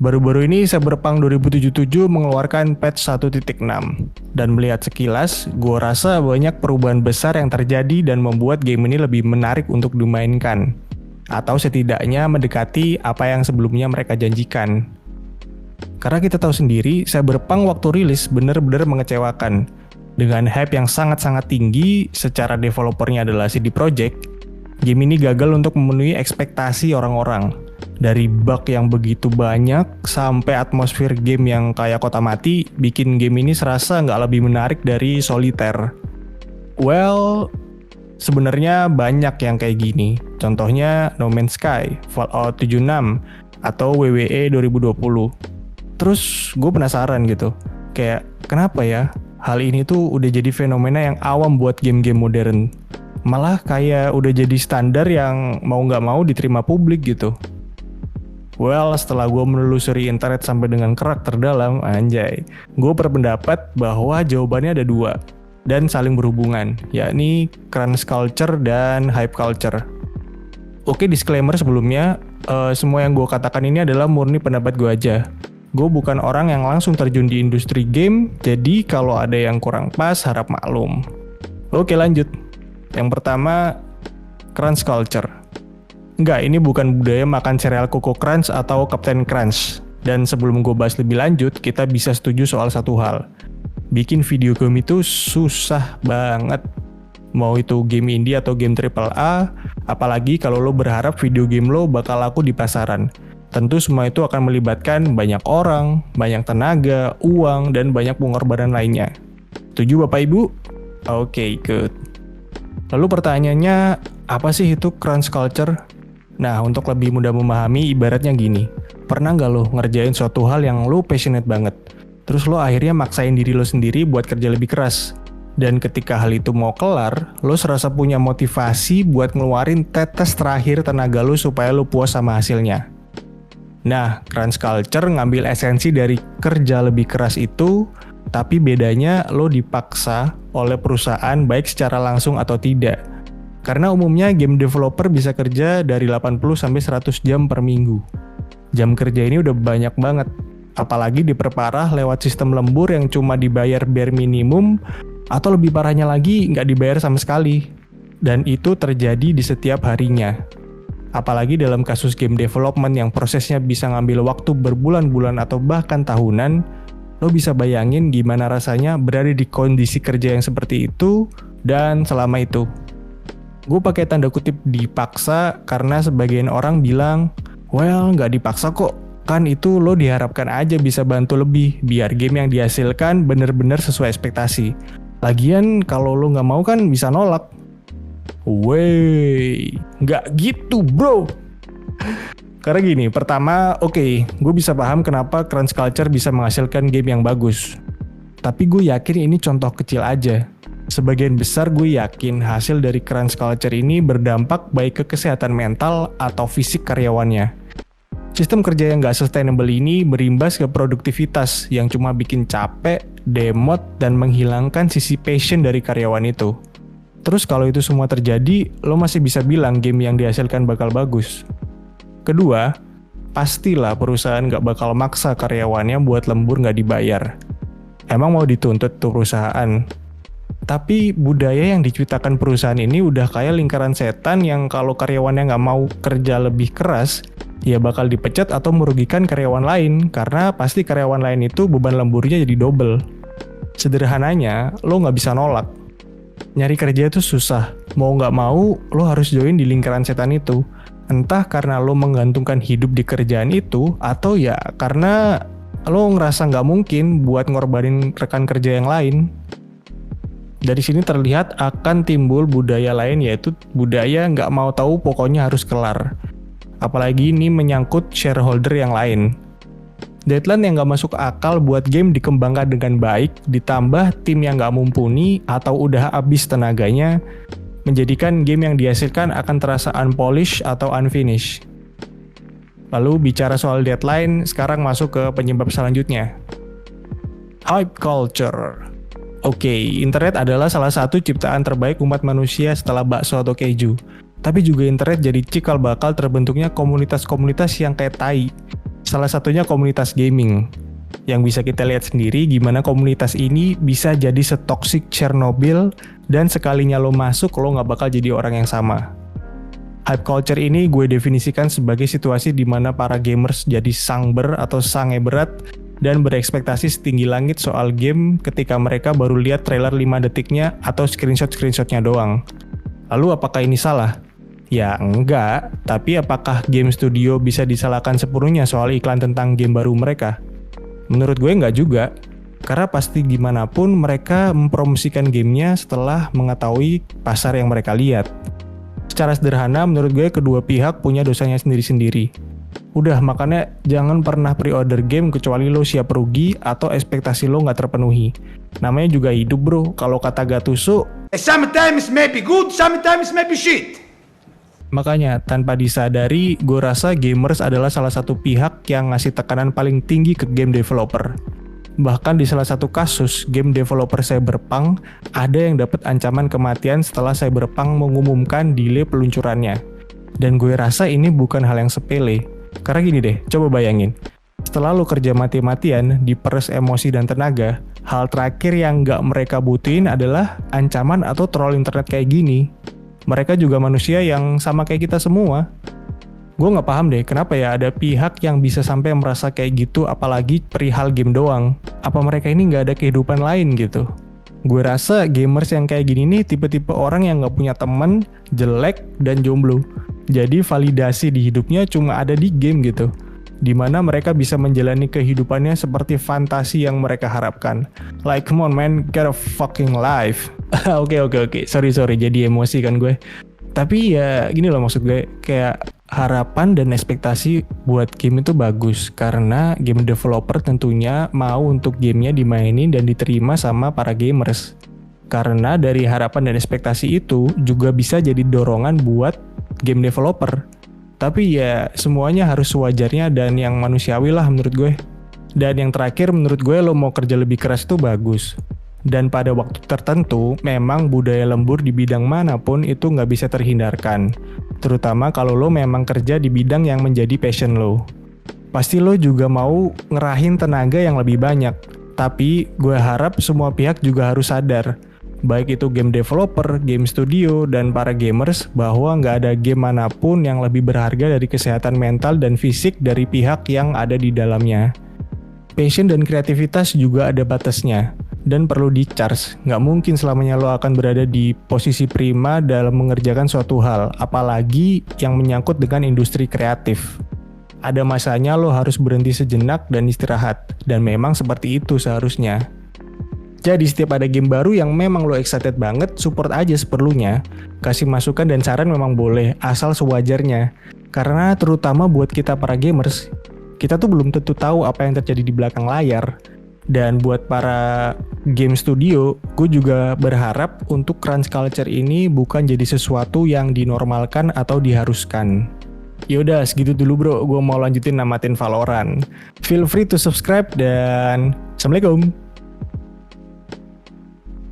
Baru-baru ini Cyberpunk 2077 mengeluarkan patch 1.6 dan melihat sekilas, gue rasa banyak perubahan besar yang terjadi dan membuat game ini lebih menarik untuk dimainkan, atau setidaknya mendekati apa yang sebelumnya mereka janjikan. Karena kita tahu sendiri, Cyberpunk waktu rilis benar-benar mengecewakan. Dengan hype yang sangat-sangat tinggi, secara developernya adalah CD Projekt, game ini gagal untuk memenuhi ekspektasi orang-orang. Dari bug yang begitu banyak, sampai atmosfer game yang kayak kota mati, bikin game ini serasa nggak lebih menarik dari Solitaire. Well, sebenarnya banyak yang kayak gini. Contohnya No Man's Sky, Fallout 76, atau WWE 2020. Terus gue penasaran gitu, kayak kenapa ya hal ini tuh udah jadi fenomena yang awam buat game-game modern. Malah kayak udah jadi standar yang mau nggak mau diterima publik gitu. Well, setelah gue menelusuri internet sampai dengan kerak terdalam, anjay, gue berpendapat bahwa jawabannya ada dua, dan saling berhubungan, yakni crunch culture dan hype culture. Oke, disclaimer sebelumnya, semua yang gue katakan ini adalah murni pendapat gue aja. Gue bukan orang yang langsung terjun di industri game, jadi kalau ada yang kurang pas, harap maklum. Oke, lanjut. Yang pertama, crunch culture. Enggak, ini bukan budaya makan sereal Coco Crunch atau Captain Crunch. Dan sebelum gue bahas lebih lanjut, kita bisa setuju soal satu hal. Bikin video game itu susah banget. Mau itu game indie atau game AAA, apalagi kalau lo berharap video game lo bakal laku di pasaran. Tentu semua itu akan melibatkan banyak orang, banyak tenaga, uang, dan banyak pengorbanan lainnya. Setuju Bapak Ibu? Oke, good. Lalu pertanyaannya, apa sih itu crunch culture? Nah, untuk lebih mudah memahami, ibaratnya gini. Pernah nggak lo ngerjain suatu hal yang lo passionate banget? Terus lo akhirnya maksain diri lo sendiri buat kerja lebih keras. Dan ketika hal itu mau kelar, lo serasa punya motivasi buat ngeluarin tetes terakhir tenaga lo supaya lo puas sama hasilnya. Nah, crunch culture ngambil esensi dari kerja lebih keras itu, tapi bedanya lo dipaksa oleh perusahaan baik secara langsung atau tidak. Karena umumnya game developer bisa kerja dari 80-100 jam per minggu. Jam kerja ini udah banyak banget. Apalagi diperparah lewat sistem lembur yang cuma dibayar bare minimum, atau lebih parahnya lagi nggak dibayar sama sekali. Dan itu terjadi di setiap harinya. Apalagi dalam kasus game development yang prosesnya bisa ngambil waktu berbulan-bulan atau bahkan tahunan, lo bisa bayangin gimana rasanya berada di kondisi kerja yang seperti itu dan selama itu. Gue pakai tanda kutip dipaksa karena sebagian orang bilang, well, nggak dipaksa kok. Kan itu lo diharapkan aja bisa bantu lebih biar game yang dihasilkan bener-bener sesuai ekspektasi. Lagian kalau lo nggak mau kan bisa nolak. Wey, nggak gitu bro. Karena gini, pertama, oke, gue bisa paham kenapa crunch culture bisa menghasilkan game yang bagus. Tapi gue yakin ini contoh kecil aja. Sebagian besar gue yakin hasil dari crunch culture ini berdampak baik ke kesehatan mental atau fisik karyawannya. Sistem kerja yang gak sustainable ini berimbas ke produktivitas yang cuma bikin capek, demot, dan menghilangkan sisi passion dari karyawan itu. Terus kalau itu semua terjadi, lo masih bisa bilang game yang dihasilkan bakal bagus. Kedua, pastilah perusahaan gak bakal maksa karyawannya buat lembur gak dibayar. Emang mau dituntut tuh perusahaan? Tapi budaya yang diciptakan perusahaan ini udah kayak lingkaran setan yang kalau karyawannya nggak mau kerja lebih keras, ya bakal dipecat atau merugikan karyawan lain, karena pasti karyawan lain itu beban lemburnya jadi double. Sederhananya, lo nggak bisa nolak. Nyari kerja itu susah, mau nggak mau lo harus join di lingkaran setan itu. Entah karena lo menggantungkan hidup di kerjaan itu, atau ya karena lo ngerasa nggak mungkin buat ngorbanin rekan kerja yang lain. Dari sini terlihat akan timbul budaya lain, yaitu budaya nggak mau tahu pokoknya harus kelar. Apalagi ini menyangkut shareholder yang lain. Deadline yang nggak masuk akal buat game dikembangkan dengan baik, ditambah tim yang nggak mumpuni atau udah habis tenaganya, menjadikan game yang dihasilkan akan terasa unpolished atau unfinished. Lalu bicara soal deadline, sekarang masuk ke penyebab selanjutnya. Hype culture. Oke, internet adalah salah satu ciptaan terbaik umat manusia setelah bakso atau keju. Tapi juga internet jadi cikal bakal terbentuknya komunitas-komunitas yang kayak tai. Salah satunya komunitas gaming. Yang bisa kita lihat sendiri gimana komunitas ini bisa jadi setoksik Chernobyl dan sekalinya lo masuk lo nggak bakal jadi orang yang sama. Hype culture ini gue definisikan sebagai situasi di mana para gamers jadi sangber atau sange berat dan berekspektasi setinggi langit soal game ketika mereka baru lihat trailer 5 detiknya atau screenshot-screenshotnya doang. Lalu apakah ini salah? Ya enggak, tapi apakah game studio bisa disalahkan sepenuhnya soal iklan tentang game baru mereka? Menurut gue enggak juga, karena pasti gimana pun mereka mempromosikan gamenya setelah mengetahui pasar yang mereka lihat. Secara sederhana, menurut gue kedua pihak punya dosanya sendiri-sendiri. Udah, makanya jangan pernah pre-order game kecuali lo siap rugi atau ekspektasi lo nggak terpenuhi. Namanya juga hidup bro, kalau kata Gattuso, sometimes may be good, sometimes may be shit. Makanya, tanpa disadari, gue rasa gamers adalah salah satu pihak yang ngasih tekanan paling tinggi ke game developer. Bahkan di salah satu kasus, game developer Cyberpunk ada yang dapat ancaman kematian setelah Cyberpunk mengumumkan delay peluncurannya. Dan gue rasa ini bukan hal yang sepele. Karena gini deh, coba bayangin. Setelah lo kerja mati-matian, diperes emosi dan tenaga, hal terakhir yang nggak mereka butuhin adalah ancaman atau troll internet kayak gini. Mereka juga manusia yang sama kayak kita semua. Gue nggak paham deh kenapa ya ada pihak yang bisa sampai merasa kayak gitu apalagi perihal game doang. Apa mereka ini nggak ada kehidupan lain gitu? Gue rasa gamers yang kayak gini nih tipe-tipe orang yang nggak punya temen, jelek, dan jomblo. Jadi validasi di hidupnya cuma ada di game gitu. Dimana mereka bisa menjalani kehidupannya seperti fantasi yang mereka harapkan. Like come on man, get a fucking life. Oke, sorry, jadi emosi kan gue. Tapi ya gini loh maksud gue, kayak harapan dan ekspektasi buat game itu bagus karena game developer tentunya mau untuk gamenya dimainin dan diterima sama para gamers. Karena dari harapan dan ekspektasi itu juga bisa jadi dorongan buat game developer. Tapi ya semuanya harus sewajarnya dan yang manusiawi lah menurut gue. Dan yang terakhir menurut gue lo mau kerja lebih keras itu bagus. Dan pada waktu tertentu, memang budaya lembur di bidang manapun itu nggak bisa terhindarkan. Terutama kalau lo memang kerja di bidang yang menjadi passion lo. Pasti lo juga mau ngerahin tenaga yang lebih banyak. Tapi gue harap semua pihak juga harus sadar. Baik itu game developer, game studio, dan para gamers bahwa nggak ada game manapun yang lebih berharga dari kesehatan mental dan fisik dari pihak yang ada di dalamnya. Passion dan kreativitas juga ada batasnya. Dan perlu di-charge, nggak mungkin selamanya lo akan berada di posisi prima dalam mengerjakan suatu hal, apalagi yang menyangkut dengan industri kreatif. Ada masanya lo harus berhenti sejenak dan istirahat, dan memang seperti itu seharusnya. Jadi setiap ada game baru yang memang lo excited banget, support aja seperlunya. Kasih masukan dan saran memang boleh, asal sewajarnya. Karena terutama buat kita para gamers, kita tuh belum tentu tahu apa yang terjadi di belakang layar. Dan buat para game studio, gue juga berharap untuk crunch culture ini bukan jadi sesuatu yang dinormalkan atau diharuskan. Yaudah, segitu dulu bro, gue mau lanjutin namatin Valorant. Feel free to subscribe dan Assalamualaikum.